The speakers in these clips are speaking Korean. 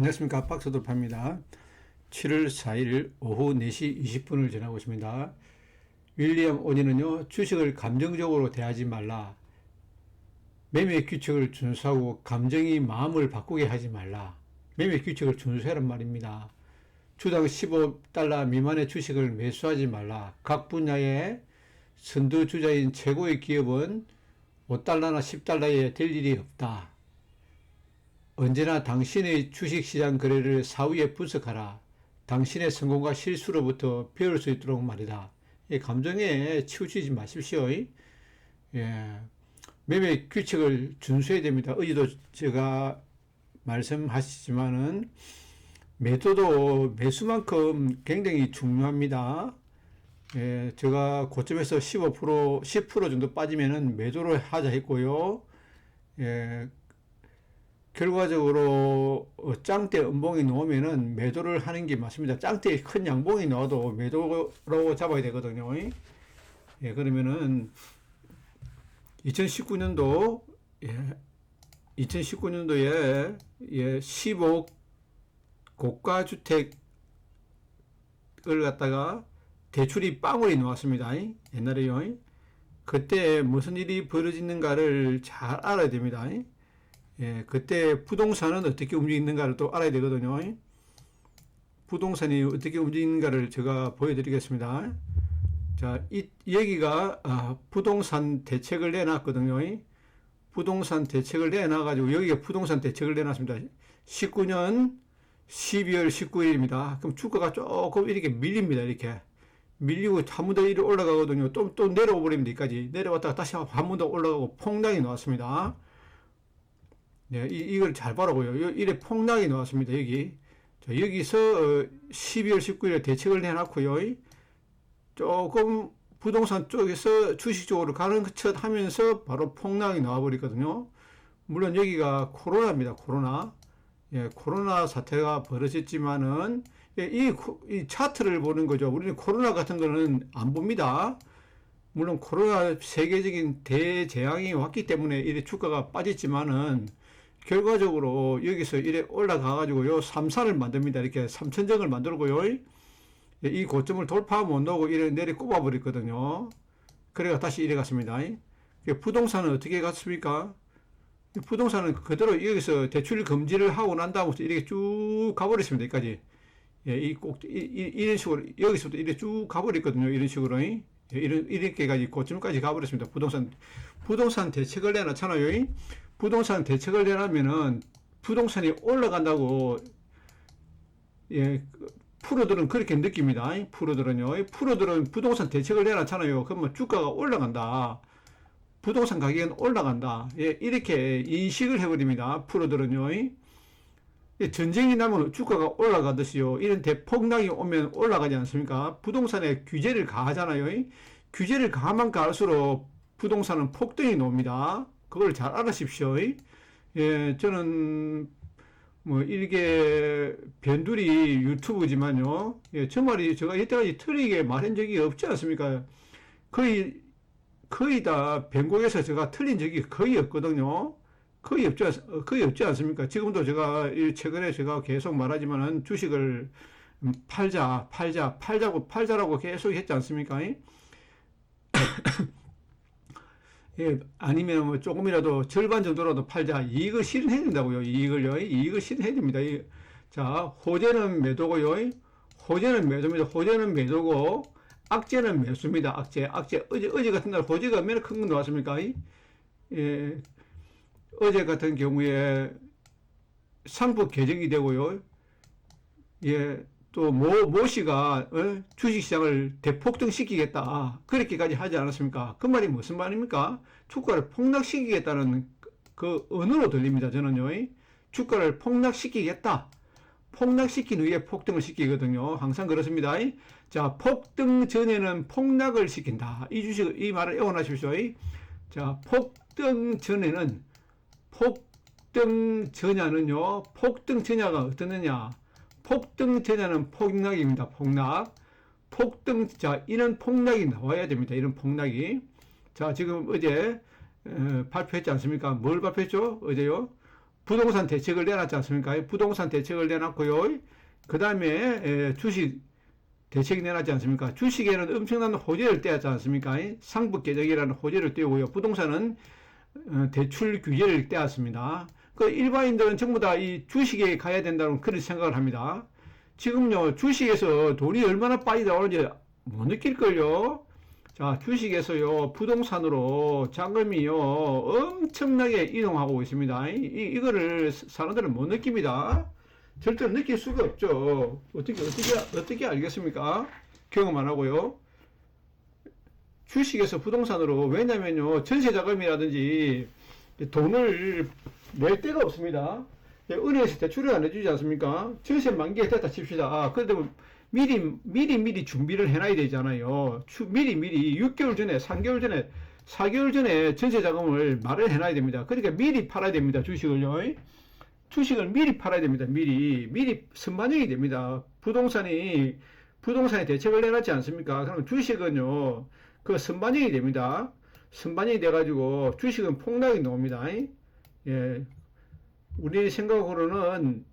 안녕하십니까. 박서돌파입니다. 7월 4일 오후 4시 20분을 지나고 있습니다. 윌리엄 오니는요, 주식을 감정적으로 대하지 말라. 매매 규칙을 준수하고 감정이 마음을 바꾸게 하지 말라. 매매 규칙을 준수하란 말입니다. 주당 15달러 미만의 주식을 매수하지 말라. 각 분야의 선두주자인 최고의 기업은 5달러나 10달러에 될 일이 없다. 언제나 당신의 주식시장 거래를 사후에 분석하라. 당신의 성공과 실수로부터 배울 수 있도록 말이다. 감정에 치우치지 마십시오. 예. 매매 규칙을 준수해야 됩니다. 어제도 제가 말씀하시지만은 매도도 매수만큼 굉장히 중요합니다. 예, 제가 고점에서 15%, 10% 정도 빠지면은 매도를 하자 했고요. 예, 결과적으로 짱대 음봉이 나오면은 매도를 하는 게 맞습니다. 짱대에 큰 양봉이 나와도 매도로 잡아야 되거든요. 예, 그러면은 2019년도 예, 2019년도에 예, 15억 고가 주택을 갖다가 대출이 빵울이 나왔습니다. 옛날에요. 그때 무슨 일이 벌어지는가를 잘 알아야 됩니다. 예, 그때 부동산은 어떻게 움직이는가를 또 알아야 되거든요. 부동산이 어떻게 움직이는가를 제가 보여드리겠습니다. 자, 여기가 부동산 대책을 내놨거든요. 부동산 대책을 내놔가지고 여기가 부동산 대책을 내놨습니다. 19년 12월 19일입니다. 그럼 주가가 조금 이렇게 밀립니다. 이렇게 밀리고 한 번 더 이리 올라가거든요. 또 내려와 버립니다. 여기까지 내려왔다가 다시 한 번 더 올라가고 폭락이 나왔습니다. 네, 이걸 잘 보라고요. 이래 폭락이 나왔습니다. 여기. 자, 여기서 12월 19일에 대책을 내놨고요. 조금 부동산 쪽에서 주식 쪽으로 가는 것 하면서 바로 폭락이 나와버리거든요. 물론 여기가 코로나입니다. 코로나. 예, 코로나 사태가 벌어졌지만은, 예, 이 차트를 보는 거죠. 우리는 코로나 같은 거는 안 봅니다. 물론 코로나 세계적인 대재앙이 왔기 때문에 이래 주가가 빠졌지만은, 결과적으로 여기서 이래 올라가가지고요, 삼산을 만듭니다. 이렇게 삼천정을 만들고요, 예, 이 고점을 돌파 못 나오고 이래 내리 꼽아버렸거든요. 그래가 다시 이래 갔습니다. 부동산은 어떻게 갔습니까? 부동산은 그대로 여기서 대출 금지를 하고 난 다음부터 이렇게 쭉 가버렸습니다. 여기까지. 예, 이런 식으로, 여기서부터 이렇게 쭉 가버렸거든요. 이런 식으로. 예, 이렇게까지 고점까지 가버렸습니다. 부동산 대책을 내놨잖아요. 부동산 대책을 내놓으면은 부동산이 올라간다고, 예, 프로들은 그렇게 느낍니다. 프로들은 부동산 대책을 내놨잖아요. 그러면 주가가 올라간다. 부동산 가격은 올라간다. 예, 이렇게 인식을 해버립니다. 프로들은요. 예, 전쟁이 나면 주가가 올라가듯이요. 이런 대폭락이 오면 올라가지 않습니까? 부동산에 규제를 가하잖아요. 규제를 가하면 가할수록 부동산은 폭등이 나옵니다. 그걸 잘 알아십시오. 예, 저는 뭐 이게 변두리 유튜브지만요. 예, 저 말이 제가 이때까지 틀리게 말한 적이 없지 않습니까? 거의 다 변곡에서 제가 틀린 적이 거의 없거든요. 거의 없지 않습니까? 지금도 제가 최근에 제가 계속 말하지만은 주식을 팔자라고 계속 했지 않습니까? 예, 아니면 뭐 조금이라도 절반 정도라도 팔자. 이익을 실현해야 된다고요. 이익을 실현해야 됩니다. 자, 호재는 매도고요. 호재는 매도입니다. 호재는 매도고, 악재는 매수입니다. 악재. 어제 같은 날 호재가 얼마나 큰 건 나왔습니까? 예, 어제 같은 경우에 상법 개정이 되고요. 예, 또 모씨가 주식시장을 대폭등시키겠다. 그렇게까지 하지 않았습니까? 그 말이 무슨 말입니까? 주가를 폭락시키겠다는 그 언어로 들립니다. 저는요. 주가를 폭락시키겠다. 폭락시킨 후에 폭등을 시키거든요. 항상 그렇습니다. 자, 폭등 전에는 폭락을 시킨다. 이 말을 애원하십시오. 자, 폭등 전야는요, 폭등 전야가 어떠느냐? 폭등 전야는 폭락입니다. 자, 이런 폭락이 나와야 됩니다. 이런 폭락이. 자, 지금 어제 발표했지 않습니까? 뭘 발표했죠? 어제요? 부동산 대책을 내놨지 않습니까? 부동산 대책을 내놨고요. 그 다음에 주식 대책이 내놨지 않습니까? 주식에는 엄청난 호재를 떼었지 않습니까? 상부개정이라는 호재를 떼고요. 부동산은 대출 규제를 떼었습니다. 그 일반인들은 전부 다 이 주식에 가야 된다는 그런 생각을 합니다. 지금요, 주식에서 돈이 얼마나 빨리 나오는지 못 느낄걸요? 자, 주식에서요, 부동산으로 자금이요, 엄청나게 이동하고 있습니다. 이거를 사람들은 못 느낍니다. 절대로 느낄 수가 없죠. 어떻게 알겠습니까? 경험 안 하고요. 주식에서 부동산으로, 왜냐면요, 전세 자금이라든지 돈을 낼 데가 없습니다. 은행에서 대출을 안 해주지 않습니까? 전세 만기가 됐다 칩시다. 그런데 미리 준비를 해놔야 되잖아요. 미리 6개월 전에, 3개월 전에, 4개월 전에 전세 자금을 마련해놔야 됩니다. 그러니까 미리 팔아야 됩니다. 주식을요. 주식을 미리 팔아야 됩니다. 미리 선반영이 됩니다. 부동산에 대책을 내놨지 않습니까? 그럼 주식은요, 그 선반영이 됩니다. 선반영이 돼가지고 주식은 폭락이 나옵니다. 예. 우리 생각으로는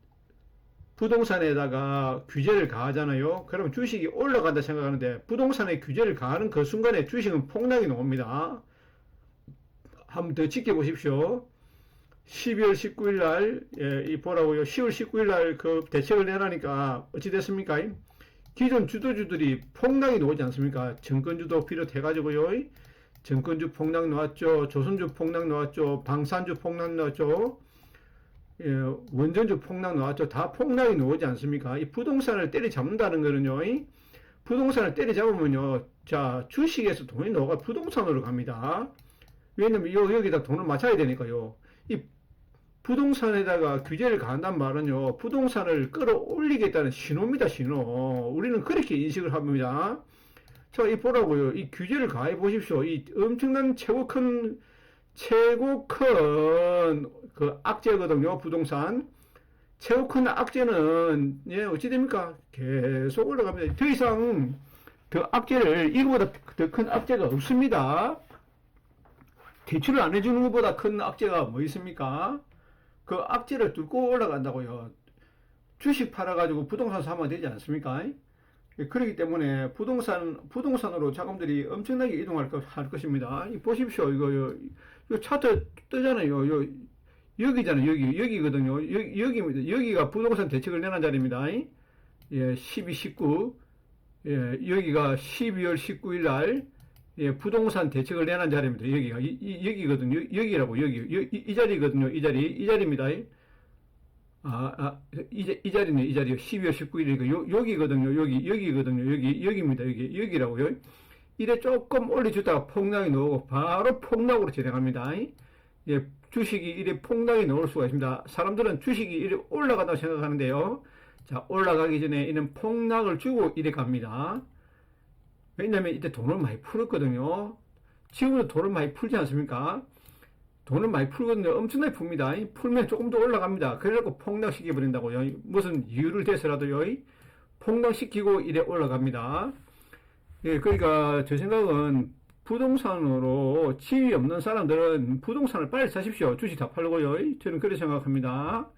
부동산에다가 규제를 가하잖아요. 그러면 주식이 올라간다 생각하는데 부동산에 규제를 가하는 그 순간에 주식은 폭락이 나옵니다. 한번 더 지켜보십시오. 12월 19일 날, 이 보라고요. 10월 19일 날 그 대책을 내라니까 어찌 됐습니까? 기존 주도주들이 폭락이 나오지 않습니까? 정권주도 비롯해가지고요. 정권주 폭락 나왔죠. 조선주 폭락 나왔죠. 방산주 폭락 나왔죠. 원전주 폭락 나왔죠. 다 폭락이 나오지 않습니까? 이 부동산을 때려잡는다는 거는요. 부동산을 때려잡으면요. 자, 주식에서 돈이 나오가 부동산으로 갑니다. 왜냐면 여기다 돈을 맞춰야 되니까요. 이 부동산에다가 규제를 가한단 말은요, 부동산을 끌어올리겠다는 신호입니다, 신호. 우리는 그렇게 인식을 합니다. 자, 이 보라고요. 이 규제를 가해 보십시오. 이 엄청난 최고 큰 그 악재거든요, 부동산. 최고 큰 악재는, 예, 어찌 됩니까? 계속 올라갑니다. 더 이상, 이거보다 더 큰 악재가 없습니다. 대출을 안 해주는 것보다 큰 악재가 뭐 있습니까? 그 악재를 뚫고 올라간다고요. 주식 팔아가지고 부동산 사면 되지 않습니까? 그렇기 때문에 부동산으로 자금들이 엄청나게 이동할 것입니다. 보십시오. 이거 차트 뜨잖아요. 여기잖아요. 여기거든요. 여기입니다. 여기가 부동산 대책을 내는 자리입니다. 예, 12, 19. 예, 여기가 12월 19일 날, 예, 부동산 대책을 내는 자리입니다. 여기거든요. 여기라고, 이 자리거든요. 이 자리입니다. 이 자리네, 이 자리요. 12월 19일이니까, 여기거든요. 여기거든요. 여기입니다. 여기라고요. 이래 조금 올려주다가 폭락이 나오고, 바로 폭락으로 진행합니다. 예, 주식이 이래 폭락이 나올 수가 있습니다. 사람들은 주식이 이래 올라간다고 생각하는데요. 자, 올라가기 전에 이는 폭락을 주고 이래 갑니다. 왜냐면 이때 돈을 많이 풀었거든요. 지금도 돈을 많이 풀지 않습니까? 돈을 많이 풀거든요. 엄청나게 풉니다. 풀면 조금 더 올라갑니다. 그래갖고 폭락시켜버린다고요. 무슨 이유를 대서라도요. 폭락시키고 이래 올라갑니다. 예, 그러니까 제 생각은 부동산으로 지위 없는 사람들은 부동산을 빨리 사십시오. 주식 다 팔고요. 저는 그렇게 생각합니다.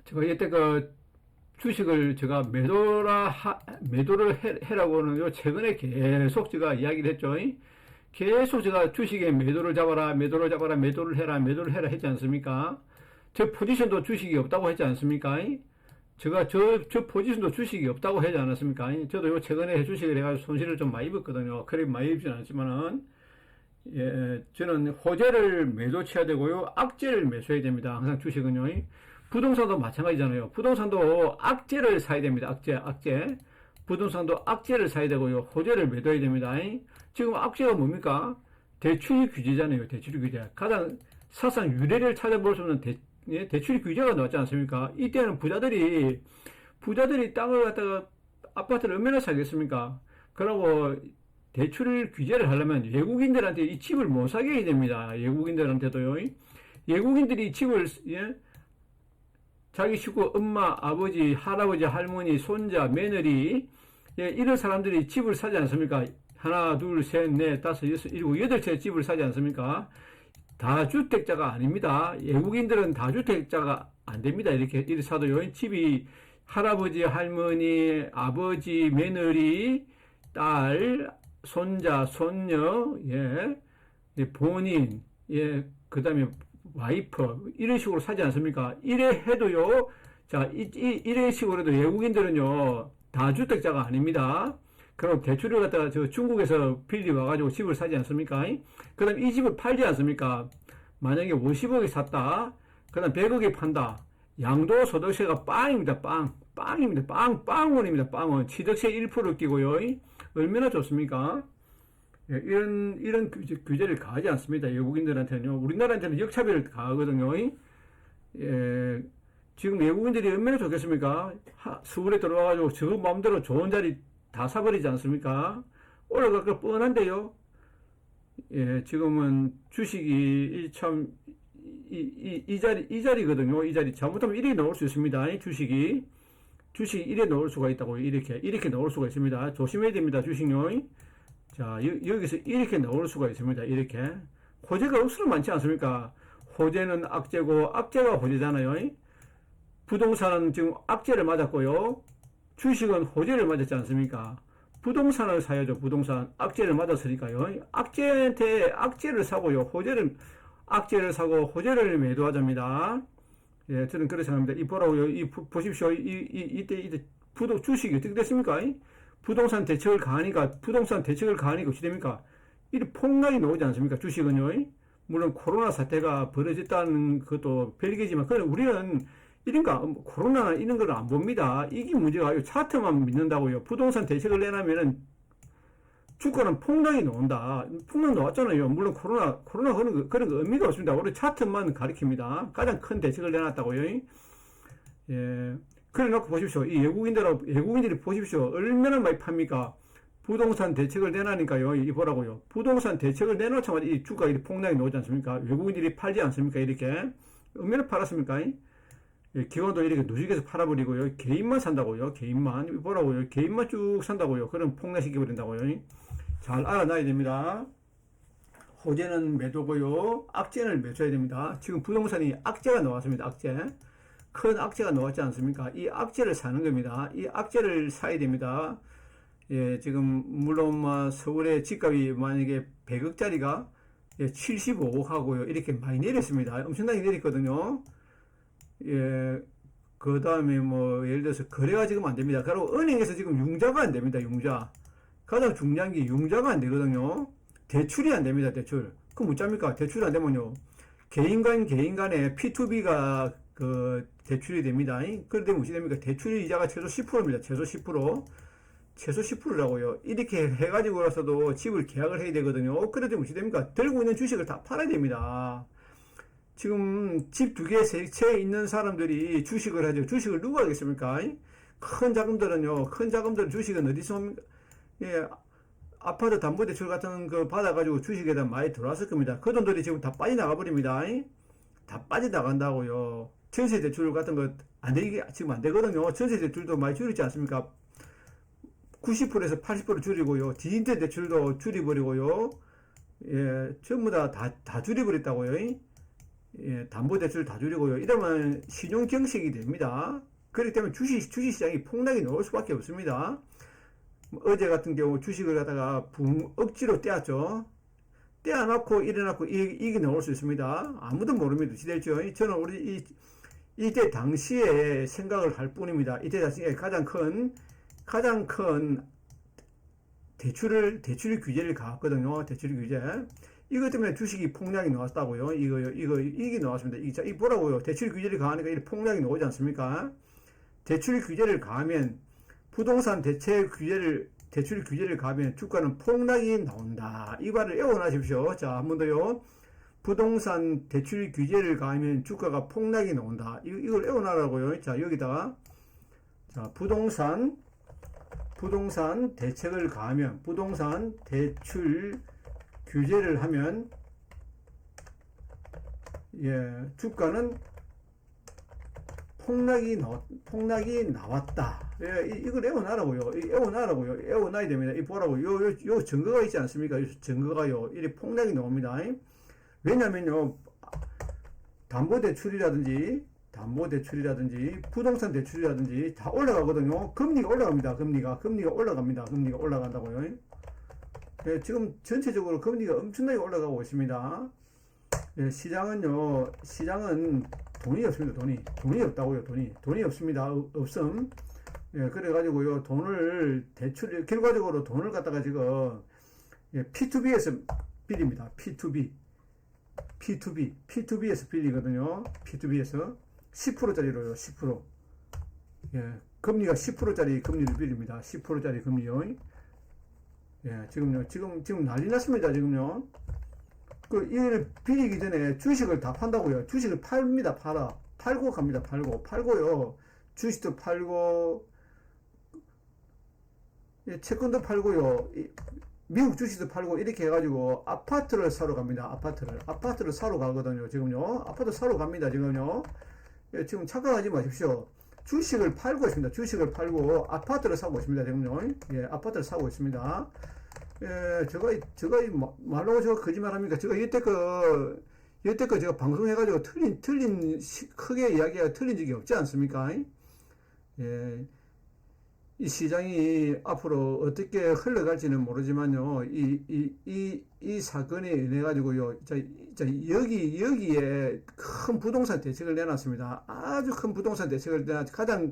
제가 이때 주식을 제가 매도를 해라고는 최근에 계속 제가 이야기를 했죠. 계속 제가 주식에 매도를 잡아라, 매도를 해라 했지 않습니까? 저 포지션도 주식이 없다고 했지 않습니까? 제가 저 포지션도 주식이 없다고 하지 않았습니까? 저도 최근에 주식을 해가지고 손실을 좀 많이 입었거든요. 그래 많이 입지는 않지만은, 예, 저는 호재를 매도쳐야 되고요. 악재를 매수해야 됩니다. 항상 주식은요. 부동산도 마찬가지잖아요. 부동산도 악재를 사야 됩니다. 악재. 부동산도 악재를 사야 되고요. 호재를 매도해야 됩니다. 지금 악재가 뭡니까? 대출 규제잖아요. 대출 규제. 가장 사상 유례를 찾아볼 수 없는 대출 규제가 나왔지 않습니까? 이때는 부자들이 땅을 갖다가 아파트를 얼마나 사겠습니까? 그러고 대출 규제를 하려면 외국인들한테 이 집을 못 사게 해야 됩니다. 외국인들한테도요. 외국인들이 집을, 예? 자기 식구, 엄마, 아버지, 할아버지, 할머니, 손자, 며느리, 예, 이런 사람들이 집을 사지 않습니까? 하나, 둘, 셋, 넷, 다섯, 여섯, 일곱, 여덟 채 집을 사지 않습니까? 다주택자가 아닙니다. 외국인들은 다주택자가 안 됩니다. 이렇게 사도요. 집이 할아버지, 할머니, 아버지, 며느리, 딸, 손자, 손녀, 예, 본인, 예, 그 다음에 와이프, 이런 식으로 사지 않습니까? 이래 해도요, 자, 이런 식으로 해도 외국인들은요, 다주택자가 아닙니다. 그럼 대출을 갖다가 저 중국에서 빌리 와가지고 집을 사지 않습니까? 그 다음 이 집을 팔지 않습니까? 만약에 50억에 샀다. 그 다음 100억에 판다. 양도소득세가 빵입니다. 빵입니다. 빵원입니다. 빵원. 취득세 1% 끼고요. 얼마나 좋습니까? 예, 이런 규제를 가하지 않습니다. 외국인들한테는요. 우리나라한테는 역차별을 가하거든요. 예, 지금 외국인들이 얼마나 좋겠습니까? 서울에 들어와가지고 저 마음대로 좋은 자리 다 사버리지 않습니까? 올라갈 거 뻔한데요. 예, 지금은 주식이 참, 이 자리거든요. 이 자리. 잘못하면 이렇게 나올 수 있습니다. 주식이 이래 나올 수가 있다고. 이렇게 나올 수가 있습니다. 조심해야 됩니다. 주식요. 자, 여기서 이렇게 나올 수가 있습니다. 이렇게. 호재가 억수로 많지 않습니까? 호재는 악재고, 악재가 호재잖아요. 부동산은 지금 악재를 맞았고요. 주식은 호재를 맞았지 않습니까? 부동산을 사야죠. 부동산. 악재를 맞았으니까요. 악재한테 악재를 사고요. 악재를 사고 호재를 매도하자입니다. 예, 저는 그렇게 생각합니다. 보라고요. 보십시오. 이때 주식이 어떻게 됐습니까? 부동산 대책을 가하니까 어떻게 됩니까? 이렇게 폭락이 나오지 않습니까? 주식은요. 물론 코로나 사태가 벌어졌다는 것도 별개지만, 우리는 코로나나 이런 걸 안 봅니다. 이게 문제가 아니고 차트만 믿는다고요. 부동산 대책을 내놓으면은 주가는 폭락이 나온다. 폭락 나왔잖아요. 물론 코로나 그런 거 의미가 없습니다. 우리 차트만 가리킵니다. 가장 큰 대책을 내놨다고요. 예. 그래 놓고 보십시오. 이 외국인들이 보십시오. 얼마나 많이 팝니까? 부동산 대책을 내놔니까요. 이 보라고요. 부동산 대책을 내놓자마자 이 주가 이렇게 폭락이 나오지 않습니까? 외국인들이 팔지 않습니까? 이렇게. 얼마나 팔았습니까? 예, 기관도 이렇게 누적해서 팔아버리고요. 개인만 산다고요. 개인만. 보라고요. 개인만 쭉 산다고요. 그럼 폭락시켜버린다고요. 잘 알아놔야 됩니다. 호재는 매도고요. 악재는 매수해야 됩니다. 지금 부동산이 악재가 나왔습니다. 악재. 큰 악재가 나왔지 않습니까? 이 악재를 사는 겁니다. 이 악재를 사야 됩니다. 예, 지금, 물론, 서울의 집값이 만약에 100억짜리가 75억 하고요. 이렇게 많이 내렸습니다. 엄청나게 내렸거든요. 예, 그 다음에 예를 들어서 거래가 지금 안 됩니다. 그리고 은행에서 지금 융자가 안 됩니다. 융자. 가장 중요한 게 융자가 안 되거든요. 대출이 안 됩니다. 대출. 그럼 어쩝니까? 대출이 안 되면요. 개인 간에 P2B가 대출이 됩니다. 그런데 무엇이 됩니까? 대출 이자가 최소 10%입니다. 최소 10%. 최소 10%라고요. 이렇게 해가지고라서도 집을 계약을 해야 되거든요. 그런데 무엇이 됩니까? 들고 있는 주식을 다 팔아야 됩니다. 지금 집 2개, 3채 있는 사람들이 주식을 하죠. 주식을 누가 하겠습니까? 큰 자금들은 주식은 어디서 옵니까? 예, 아파트 담보대출 같은 거 받아가지고 주식에다 많이 들어왔을 겁니다. 그 돈들이 지금 다 빠져나가 버립니다. 다 빠져나간다고요. 전세대출 같은 거 지금 안 되거든요. 전세대출도 많이 줄이지 않습니까? 90%에서 80% 줄이고요. 디인트 대출도 줄여버리고요. 예, 전부 다 줄여버렸다고요. 예, 담보대출 다 줄이고요. 이러면 신용경색이 됩니다. 그렇기 때문에 주식시장이 폭락이 나올 수밖에 없습니다. 어제 같은 경우 주식을 갖다가 억지로 떼었죠. 떼어놓고 일어나고 이익이 나올 수 있습니다. 아무도 모릅니다. 어찌될지요. 저는 이때 당시에 생각을 할 뿐입니다. 이때 당시에 가장 큰 대출 규제를 가했거든요. 대출 규제. 이것 때문에 주식이 폭락이 나왔다고요. 이게 나왔습니다. 이 보라고요. 대출 규제를 가하니까 이 폭락이 나오지 않습니까? 대출 규제를 가하면 부동산 대출 규제를 가하면 주가는 폭락이 나온다. 이 말을 외워놔십시오. 자, 한 번 더요. 부동산 대출 규제를 가하면 주가가 폭락이 나온다. 이걸 외워놔라고요. 자, 여기다가 자, 부동산 대책을 가하면 부동산 대출 규제를 하면 주가는 폭락이 나왔다. 이걸 외워놔야 됩니다. 이 보라고. 요 증거가 있지 않습니까? 요 증거가요. 이렇게 폭락이 나옵니다. 왜냐면요, 담보대출이라든지 부동산 대출이라든지 다 올라가거든요. 금리가 올라갑니다. 금리가 올라간다고요. 예, 지금 전체적으로 금리가 엄청나게 올라가고 있습니다. 예, 시장은 돈이 없습니다. 돈이 없다고요. 돈이 없습니다. 없음. 예, 그래가지고요, 결과적으로 돈을 갖다가 지금, 예, P2B에서 빌립니다. P2B에서 빌리거든요. P2B에서 10%짜리로요. 10%. 예, 금리가 10%짜리 금리를 빌립니다. 10%짜리 금리요. 예, 지금 난리 났습니다. 지금요. 이를 빌리기 전에 주식을 다 판다고요. 주식을 팔고 갑니다. 팔고요. 주식도 팔고, 예, 채권도 팔고요. 미국 주식도 팔고 이렇게 해가지고 아파트를 사러 갑니다. 아파트를 사러 가거든요. 지금요. 아파트 사러 갑니다. 지금요. 예, 지금 착각하지 마십시오. 주식을 팔고 있습니다. 주식을 팔고 아파트를 사고 있습니다. 지금요. 예, 아파트를 사고 있습니다. 예, 제가 말로 제가 거짓말합니까? 제가 여태껏 제가 방송해가지고 크게 이야기가 틀린 적이 없지 않습니까? 예. 이 시장이 앞으로 어떻게 흘러갈지는 모르지만요, 이 사건에 인해 가지고요, 여기에 큰 부동산 대책을 내놨습니다. 아주 큰 부동산 대책을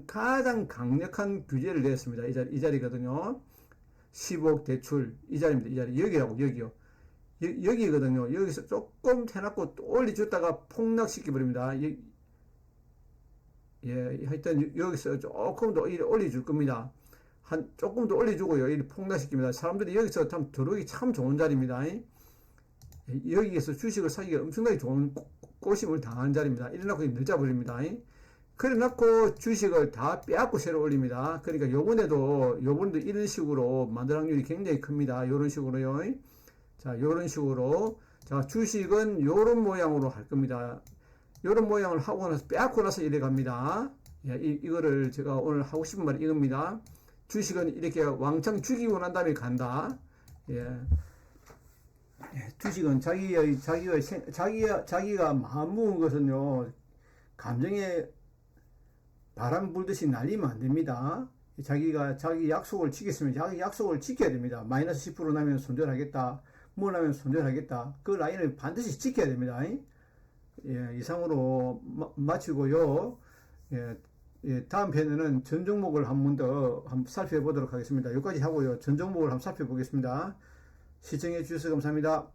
가장 강력한 규제를 냈습니다. 이 자리거든요. 10억 대출, 이 자리입니다. 이 자리. 여기거든요. 여기서 조금 해놨고 올려줬다가 폭락시켜버립니다. 예, 하여튼 여기서 조금 더 올려줄 겁니다. 조금 더 올려주고요. 이렇게 폭락시킵니다. 사람들이 여기서 참 들어오기 참 좋은 자리입니다. 여기에서 주식을 사기가 엄청나게 좋은 꼬심을 당한 자리입니다. 이래놓고 늦어버립니다. 그래놓고 주식을 다 빼앗고 새로 올립니다. 그러니까 요번에도 이런 식으로 만들 확률이 굉장히 큽니다. 요런 식으로요. 자, 요런 식으로. 자, 주식은 요런 모양으로 할 겁니다. 요런 모양을 하고 나서 빼앗고 나서 이래 갑니다. 예, 이거를 제가 오늘 하고 싶은 말이 이겁니다. 주식은 이렇게 왕창 죽이고 난 다음에 간다. 예. 주식은 자기가 마음 먹은 것은요, 감정에 바람 불듯이 날리면 안 됩니다. 자기 약속을 지켰으면 자기 약속을 지켜야 됩니다. 마이너스 10% 나면 손절하겠다. 뭐 나면 손절하겠다. 그 라인을 반드시 지켜야 됩니다. 예, 이상으로 마치고요. 예, 예, 다음 편에는 전 종목을 한 번 더 살펴보도록 하겠습니다. 여기까지 하고요. 전 종목을 한번 살펴보겠습니다. 시청해 주셔서 감사합니다.